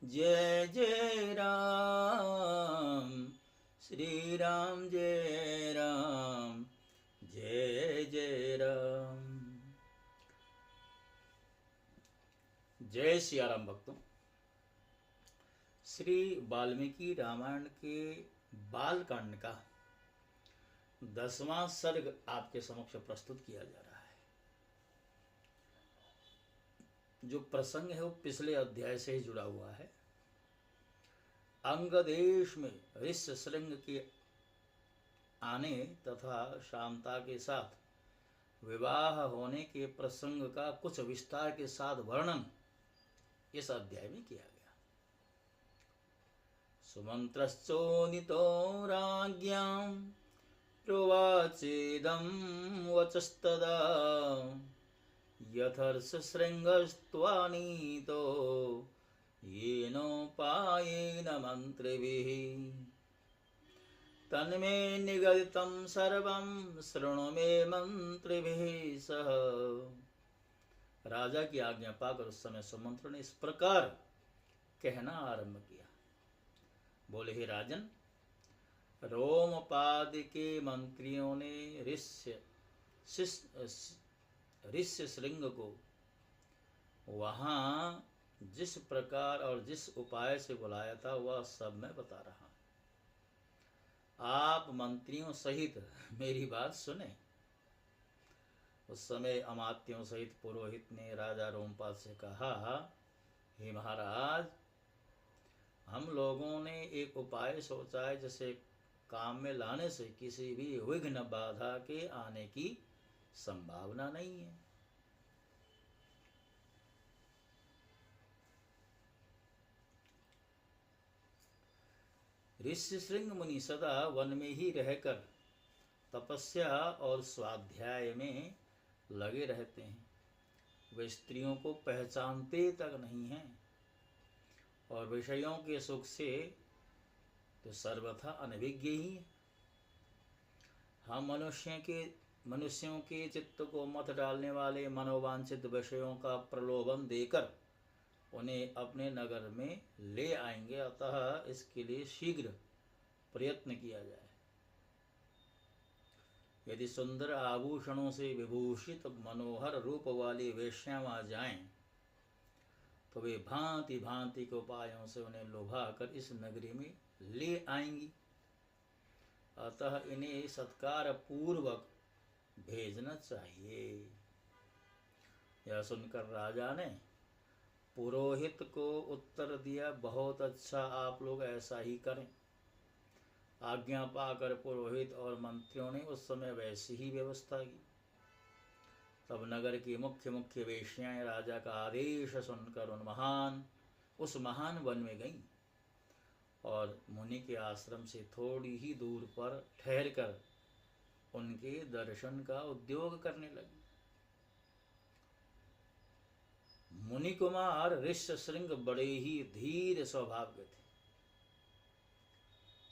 जय जय राम, श्री राम जय राम, जय जय राम। जय सिया राम भक्तों। श्री वाल्मीकि रामायण के बालकांड का 10वां सर्ग आपके समक्ष प्रस्तुत किया जा रहा है। जो प्रसंग है वो पिछले अध्याय से ही जुड़ा हुआ है। अंग देश में ऋष्य श्रृंग के आने तथा शांता के साथ विवाह होने के प्रसंग का कुछ विस्तार के साथ वर्णन इस अध्याय में किया गया। सुमंत्रश्चोदितो राज्ञां प्रोवाचेदं वचस्तदा यथर्षशृङ्गस्त्वानीतो येनोपायेन मन्त्रिभिः तन्मे निगदितं सर्वं शृणु मे मंत्रिभिः सह। राजा की आज्ञा पाकर उस समय सुमंत्र ने इस प्रकार कहना आरंभ किया। बोले, हे राजन, रोमपाद के मंत्रियों ने ऋष्य श्रृंग को वहां जिस प्रकार और जिस उपाय से बुलाया था वह सब मैं बता रहा हूं। आप मंत्रियों सहित मेरी बात सुने। उस समय अमात्यों सहित पुरोहित ने राजा रोमपाद से कहा, हे महाराज, हम लोगों ने एक उपाय सोचा है जिसे काम में लाने से किसी भी विघ्न बाधा के आने की संभावना नहीं है। ऋष्यशृंग मुनि सदा वन में ही रहकर तपस्या और स्वाध्याय में लगे रहते हैं। वे स्त्रियों को पहचानते तक नहीं हैं और विषयों के सुख से तो सर्वथा अनभिज्ञ ही है। हम मनुष्यों के चित्त को मत डालने वाले मनोवांछित विषयों का प्रलोभन देकर उन्हें अपने नगर में ले आएंगे। अतः इसके लिए शीघ्र प्रयत्न किया जाए। यदि सुंदर आभूषणों से विभूषित मनोहर रूप वाली वेश्यां आ जाएं, तो वे भांति भांति के उपायों से उन्हें लुभा कर इस नगरी में ले आएंगी। अतः इन्हें सत्कार पूर्वक भेजना चाहिए। यह सुनकर राजा ने पुरोहित को उत्तर दिया, बहुत अच्छा, आप लोग ऐसा ही करें। आज्ञा पाकर पुरोहित और मंत्रियों ने उस समय वैसी ही व्यवस्था की। तब नगर की मुख्य मुख्य वेश्याएं राजा का आदेश सुनकर उस महान वन में गईं और मुनि के आश्रम से थोड़ी ही दूर पर ठहरकर उनके दर्शन का उद्योग करने लगी। मुनि कुमार ऋष्यशृंग बड़े ही धीर स्वभाव के थे।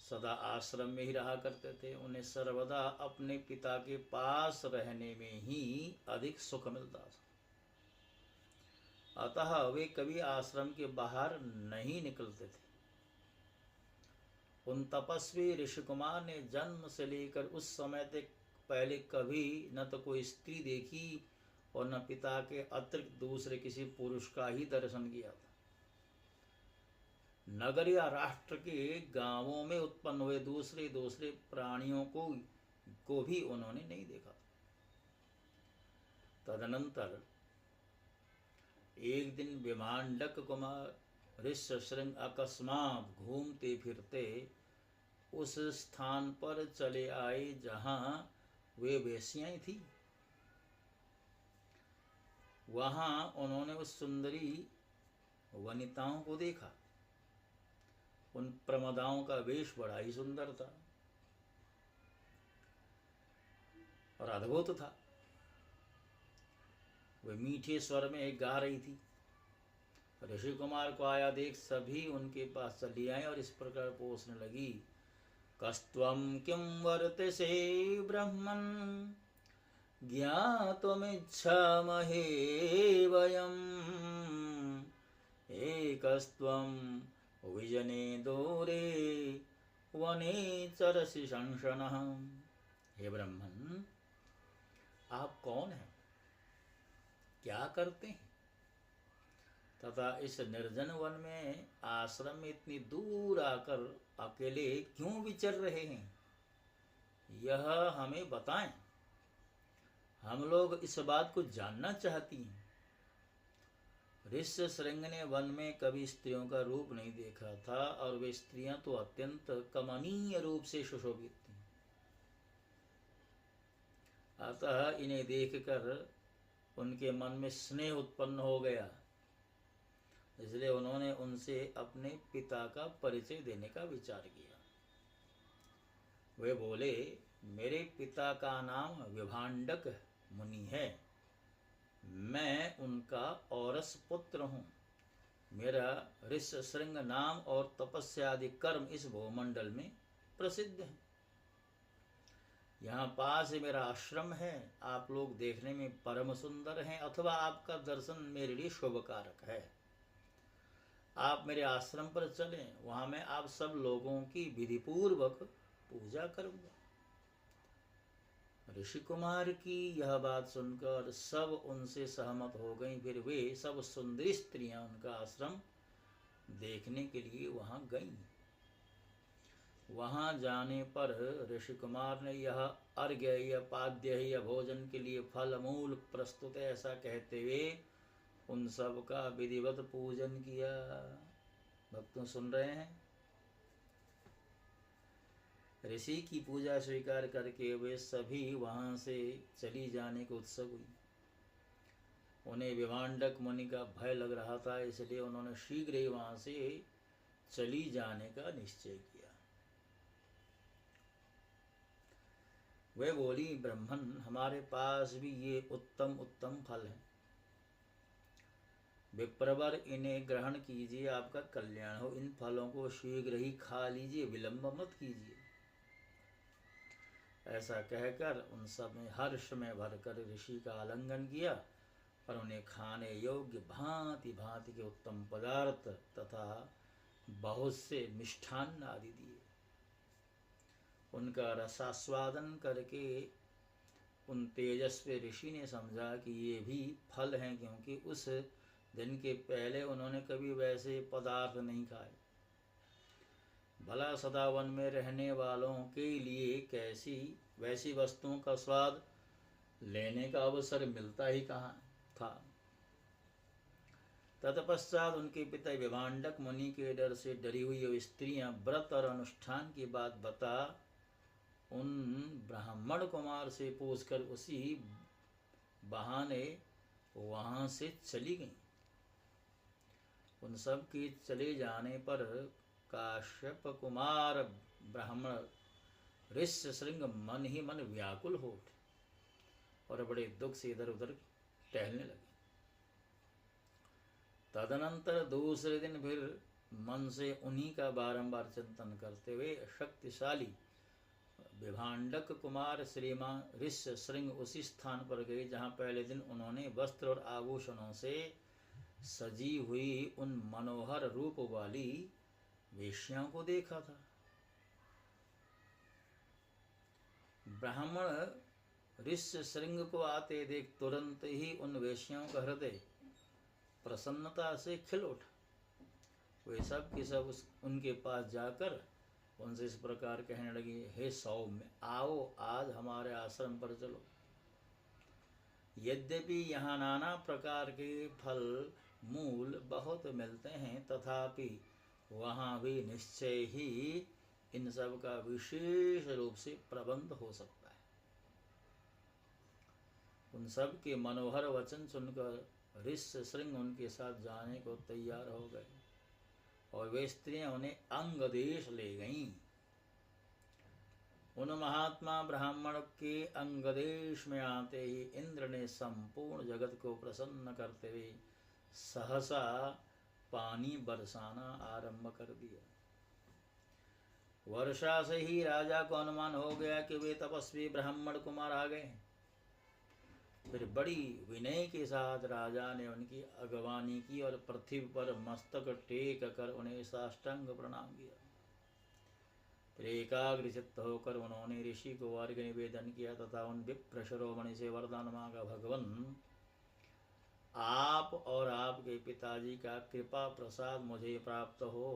सदा आश्रम में ही रहा करते थे। उन्हें सर्वदा अपने पिता के पास रहने में ही अधिक सुख मिलता था। अतः वे कभी आश्रम के बाहर नहीं निकलते थे। उन तपस्वी ऋषि कुमार ने जन्म से लेकर उस समय तक पहले कभी न तो कोई स्त्री देखी और न पिता के अतिरिक्त दूसरे किसी पुरुष का ही दर्शन किया था। नगर या राष्ट्र के गांवों में उत्पन्न हुए दूसरे प्राणियों को भी उन्होंने नहीं देखा। तदनंतर एक दिन विमांडक कुमार ऋष्यशृंग अकस्मात घूमते फिरते उस स्थान पर चले आए जहां वे वेश्याएं थी। वहां उन्होंने उस सुंदरी वनिताओं को देखा। उन प्रमदाओं का वेश बड़ा ही सुंदर था और अद्भुत था। वे मीठे स्वर में गा रही थी। ऋषि कुमार को आया देख सभी उनके पास चली आए और इस प्रकार पूछने लगी, कस्त्वं किं वर्तसे ब्रह्मन् ज्ञातुमिच्छामहे वयम् एक कस्त्वं विजने दूरे वने चरसि शंशनः। हे ब्राह्मण, आप कौन हैं, क्या करते हैं, तथा इस निर्जन वन में आश्रम में इतनी दूर आकर अकेले क्यों विचर रहे हैं, यह हमें बताएं। हम लोग इस बात को जानना चाहती हैं। ऋष्यशृंग ने वन में कभी स्त्रियों का रूप नहीं देखा था, और वे स्त्रियां तो अत्यंत कमनीय रूप से सुशोभित थीं। अतः इन्हें देखकर उनके मन में स्नेह उत्पन्न हो गया, इसलिए उन्होंने उनसे अपने पिता का परिचय देने का विचार किया। वे बोले, मेरे पिता का नाम विभांडक मुनि है, मैं उनका औरस पुत्र हूँ। मेरा ऋष्यशृंग नाम और तपस्या आदि कर्म इस भूमंडल में प्रसिद्ध है। यहाँ पास मेरा आश्रम है। आप लोग देखने में परम सुंदर हैं, अथवा आपका दर्शन मेरे लिए शुभकारक है। आप मेरे आश्रम पर चलें, वहां मैं आप सब लोगों की विधिपूर्वक पूजा करूंगा। ऋषि कुमार की यह बात सुनकर सब उनसे सहमत हो गईं। फिर वे सब सुंदरी स्त्रियां उनका आश्रम देखने के लिए वहां गईं। वहां जाने पर ऋषि कुमार ने यह अर्घ्य या पाद्य या भोजन के लिए फल मूल प्रस्तुत है, ऐसा कहते हुए उन सब का विधिवत पूजन किया। भक्तों सुन रहे हैं। ऋषि की पूजा स्वीकार करके वे सभी वहां से चली जाने को उत्सुक हुई। उन्हें विभांडक मुनि का भय लग रहा था, इसलिए उन्होंने शीघ्र ही वहां से चली जाने का निश्चय किया। वे बोली, ब्राह्मण, हमारे पास भी ये उत्तम उत्तम फल हैं। विप्रवर, इन्हें ग्रहण कीजिए, आपका कल्याण हो। इन फलों को शीघ्र ही खा लीजिए, विलंब मत कीजिए। ऐसा कहकर उन सब ने हर्ष में भरकर ऋषि का आलिंगन किया और उन्हें खाने योग्य भांति भांति के उत्तम पदार्थ तथा बहुत से मिष्ठान्न आदि दिए। उनका रसास्वादन करके उन तेजस्वी ऋषि ने समझा कि ये भी फल हैं, क्योंकि उस दिन के पहले उन्होंने कभी वैसे पदार्थ नहीं खाए। भला सदा वन में रहने वालों के लिए कैसी वैसी वस्तुओं का स्वाद लेने का अवसर मिलता ही कहाँ था। तत्पश्चात उनके पिता विभांडक मुनि के डर से डरी हुई स्त्रियां व्रत और अनुष्ठान की बात बता उन ब्राह्मण कुमार से पूछकर उसी बहाने वहां से चली गईं। उन सब के चले जाने पर काश्यप कुमार ब्राह्मण ऋष्यशृंग मन ही मन व्याकुल हो उठे और बड़े दुख से इधर उधर टहलने लगे। तदनंतर दूसरे दिन फिर मन से उन्हीं का बारंबार चिंतन करते हुए शक्तिशाली विभांडक कुमार श्रीमान ऋष्यशृंग उसी स्थान पर गए जहाँ पहले दिन उन्होंने वस्त्र और आभूषणों से सजी हुई उन मनोहर रूप वाली वेश्याओं को देखा था। ब्राह्मण ऋष्यशृंग को आते देख तुरंत ही उन वेश्याओं का हृदय प्रसन्नता से खिल उठा। वे सब के सब उनके पास जाकर उनसे इस प्रकार कहने लगी, हे सौम्य, आओ आज हमारे आश्रम पर चलो। यद्यपि यहाँ नाना प्रकार के फल मूल बहुत मिलते हैं, तथापि वहाँ भी निश्चय ही इन सब का विशेष रूप से प्रबंध हो सकता है। उन सब के मनोहर वचन सुनकर ऋष्यशृंग उनके साथ जाने को तैयार हो गए और वे स्त्रियां उन्हें अंग देश ले गईं। उन महात्मा ब्राह्मण के अंग देश में आते ही इंद्र ने संपूर्ण जगत को प्रसन्न करते हुए सहसा पानी बरसाना आरंभ कर दिया। वर्षा से ही राजा को अनुमान हो गया कि वे तपस्वी ब्राह्मण कुमार आ गए। फिर बड़ी विनय के साथ राजा ने उनकी अगवानी की और पृथ्वी पर मस्तक टेक कर उन्हें साष्टांग प्रणाम किया। फिर एकाग्र चित्त होकर उन्होंने ऋषि को अर्घ्य निवेदन किया तथा उन विप्र शिरोमणि से वरदान मांगा, भगवन आप और आपके पिताजी का कृपा प्रसाद मुझे प्राप्त हो।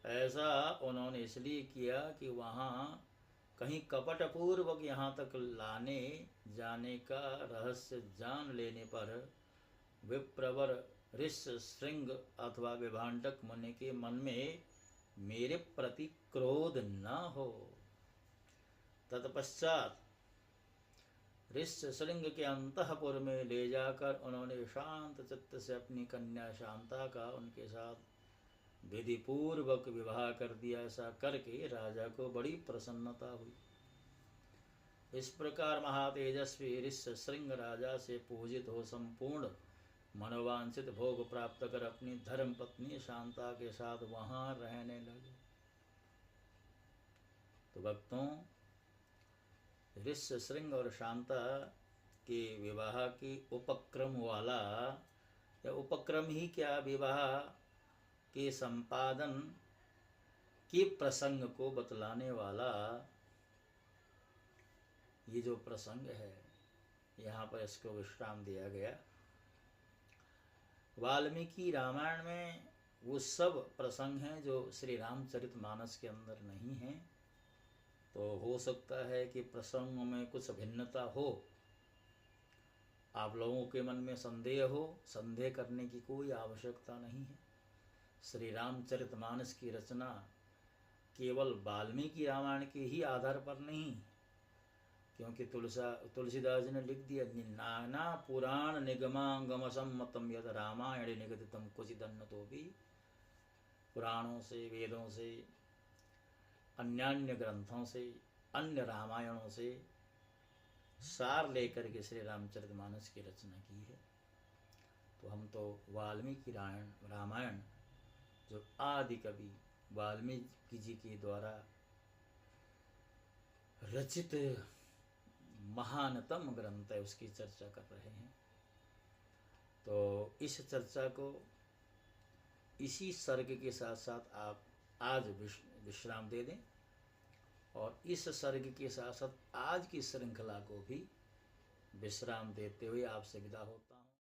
ऐसा उन्होंने इसलिए किया कि वहाँ कहीं कपटपूर्वक यहाँ तक लाने जाने का रहस्य जान लेने पर विप्रवर ऋष श्रृंग अथवा विभांडक मुनि के मन में मेरे प्रति क्रोध न हो। तत्पश्चात ऋष्यशृंग के अंतःपुर में ले जाकर उन्होंने शांत चित्त से अपनी कन्या शांता का उनके साथ विधि पूर्वक विवाह कर दिया। ऐसा करके राजा को बड़ी प्रसन्नता हुई। इस प्रकार महातेजस्वी ऋष्यशृंग राजा से पूजित हो संपूर्ण मनोवांछित भोग प्राप्त कर अपनी धर्म पत्नी शांता के साथ वहां रहने लगे। तो भक्तों, ऋष्यशृंग और शांता के विवाह की उपक्रम वाला, या उपक्रम ही क्या, विवाह के संपादन के प्रसंग को बतलाने वाला ये जो प्रसंग है, यहाँ पर इसको विश्राम दिया गया। वाल्मीकि रामायण में वो सब प्रसंग हैं जो श्री रामचरितमानस के अंदर नहीं हैं। तो हो सकता है कि प्रसंगों में कुछ भिन्नता हो, आप लोगों के मन में संदेह हो। संदेह करने की कोई आवश्यकता नहीं है। श्री रामचरितमानस की रचना केवल वाल्मीकि रामायण के ही आधार पर नहीं, क्योंकि तुलसीदास जी ने लिख दिया, नाना पुराण निगमांगम सम्मतम यद रामायण निगदितम क्वचिदन्न तो भी। पुराणों से, वेदों से, अन्यान्य ग्रंथों से, अन्य रामायणों से सार लेकर के श्री रामचरितमानस की रचना की है। तो हम तो वाल्मीकि रामायण जो आदि कवि वाल्मीकि जी के द्वारा रचित महानतम ग्रंथ है, उसकी चर्चा कर रहे हैं। तो इस चर्चा को इसी सर्ग के साथ साथ आप आज विश्राम दे दें, और इस सर्ग के साथ साथ आज की श्रृंखला को भी विश्राम देते हुए आपसे विदा होता